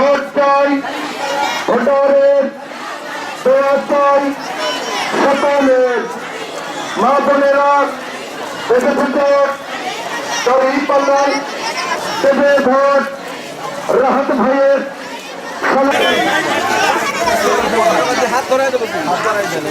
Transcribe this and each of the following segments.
Vote চাই, ভোটারের দোয়া চাই সকলের। মা বোনেরা বেঁচে থেকে দাঁড়িয়ে পাল্লায় দেবে ভোট রাহাত ভাইয়ের। হাত ধরাই দেবো, হাত ধরাই দেন।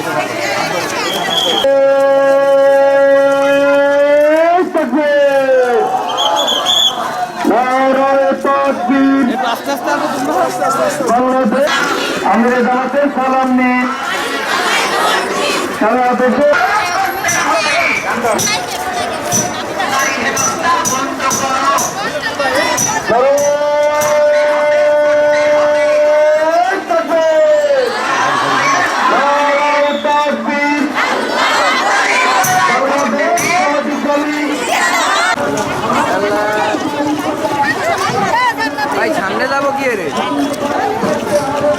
আমরা জামাতের সালাম নিয়ে সারা দেশে ভাই সামনে যাবো কি রে,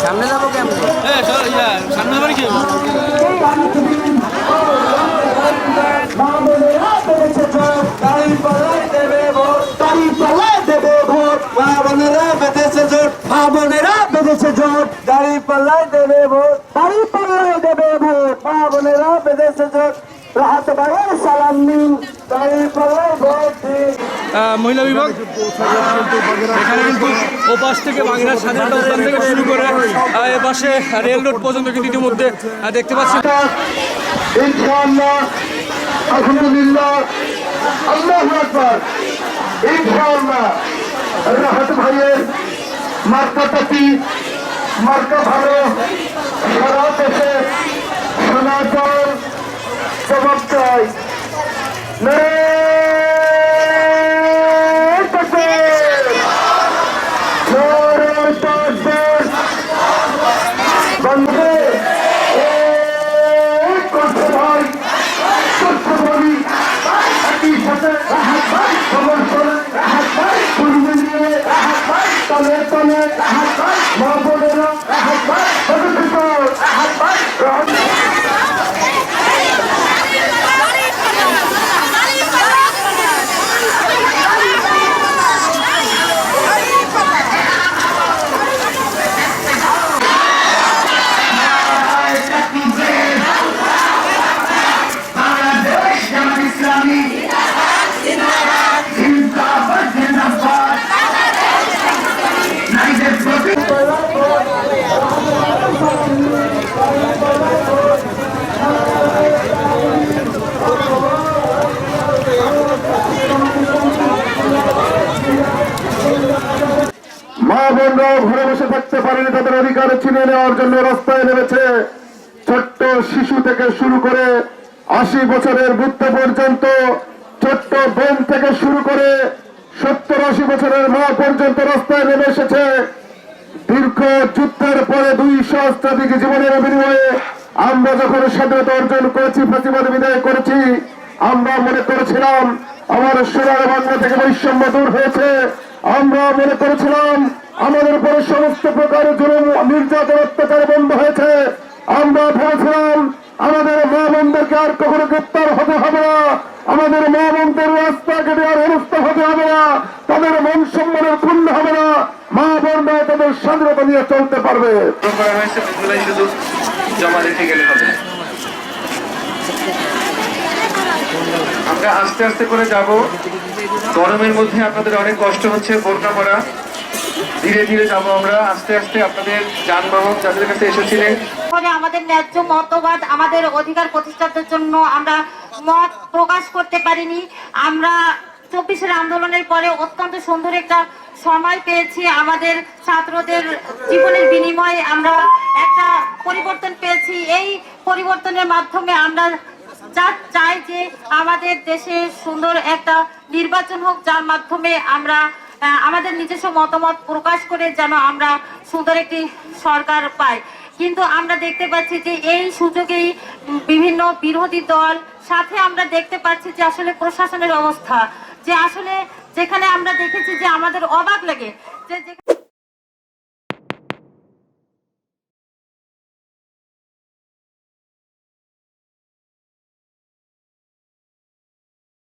সামনে যাবো কেমন? সামনে যাবো কি? বোনেরা বেঁধেছে জোট, দাড়ি পাল্লায় দেবে ভোট, দাড়ি পাল্লায় দেবে ভোট। মা বোনেরা বেঁধেছে জোট, রাহাত ভাইয়ের সালাম নিন, দাড়ি পাল্লায় ভোট দিন। মহিলা বিভাগ এখানে কিন্তু ওপাশ থেকে বাংলার স্বাধীনতা উদ্যান থেকে শুরু করে এপাশে রেল রোড পর্যন্ত কিন্তু ইতিমধ্যে দেখতে পাচ্ছি। ইনশাআল্লাহ, আলহামদুলিল্লাহ, আল্লাহু আকবার। ইনশাআল্লাহ রাহাত ভাইয়ের মার্কা পাতি, মার্কা ভালো, সারা দেশে সনাতন জবাব চাই। মা বোনরাও ঘরে বসে থাকতে পারেনি, তাদের অধিকার ছিনিয়ে নেওয়ার জন্য রাস্তায় নেমেছে। ছোট্ট শিশু থেকে শুরু করে 80 বছরের বৃদ্ধ পর্যন্ত, ছোট্ট বোন থেকে শুরু করে 70-80 বছরের মা পর্যন্ত রাস্তায় নেমে এসেছে। দীর্ঘ যুদ্ধের পরে 2 সহস্রাধিক জীবনের বিনিময়ে আমরা যখন স্বাধীনতা অর্জন করেছি, ফাঁসিবাদ বিদায় করেছি, আমরা মনে করেছিলাম আমার সোনার বাংলা থেকে বৈষম্য দূর হয়েছে। আমরা মনে করেছিলাম আমাদের উপরে সমস্ত প্রকার জুলুম, নির্যাতন, অত্যাচার বন্ধ হয়েছে। আমরা ভেবেছিলাম আমাদের মা বোনদেরকে আর কখনো গ্রেপ্তার হতে হবে না, আমাদের মা বোনদের রাস্তাঘাটে আর হেনস্থা হতে হবে না, তাদের মান সম্মানের ক্ষুণ্ণ হবে না, মা বোনরা তাদের স্বাধীনতা নিয়ে চলতে পারবে। শুধু জমা দিতে গেলে হবে, আমরা আস্তে আস্তে করে যাব। গরমের মধ্যে আপনাদের অনেক কষ্ট হচ্ছে বোরকা পরা, ধীরে ধীরে যাবো আমরা আস্তে আস্তে। আপনাদের যানবাহন যাদের কাছে এসেছিলেন, আমাদের ন্যায্য মতবাদ, আমাদের অধিকার প্রতিষ্ঠার জন্য আমরা মত প্রকাশ করতে পারিনি। আমরা 24-এর আন্দোলনের পরে অত্যন্ত সুন্দর একটা সময় পেয়েছি। আমাদের ছাত্রদের জীবনের বিনিময়ে আমরা একটা পরিবর্তন পেয়েছি। এই পরিবর্তনের মাধ্যমে আমরা চাই যে আমাদের দেশে সুন্দর একটা নির্বাচন হোক, যার মাধ্যমে আমরা আমাদের নিজস্ব মতামত প্রকাশ করে যেন আমরা সুন্দর একটি সরকার পাই। কিন্তু আমরা দেখতে পাচ্ছি যে এই সুযোগেই বিভিন্ন বিরোধী দল, সাথে আমরা দেখতে পাচ্ছি যে আসলে প্রশাসনের অবস্থা, যে আসলে যেখানে আমরা দেখেছি যে আমাদের অবাক লাগে যে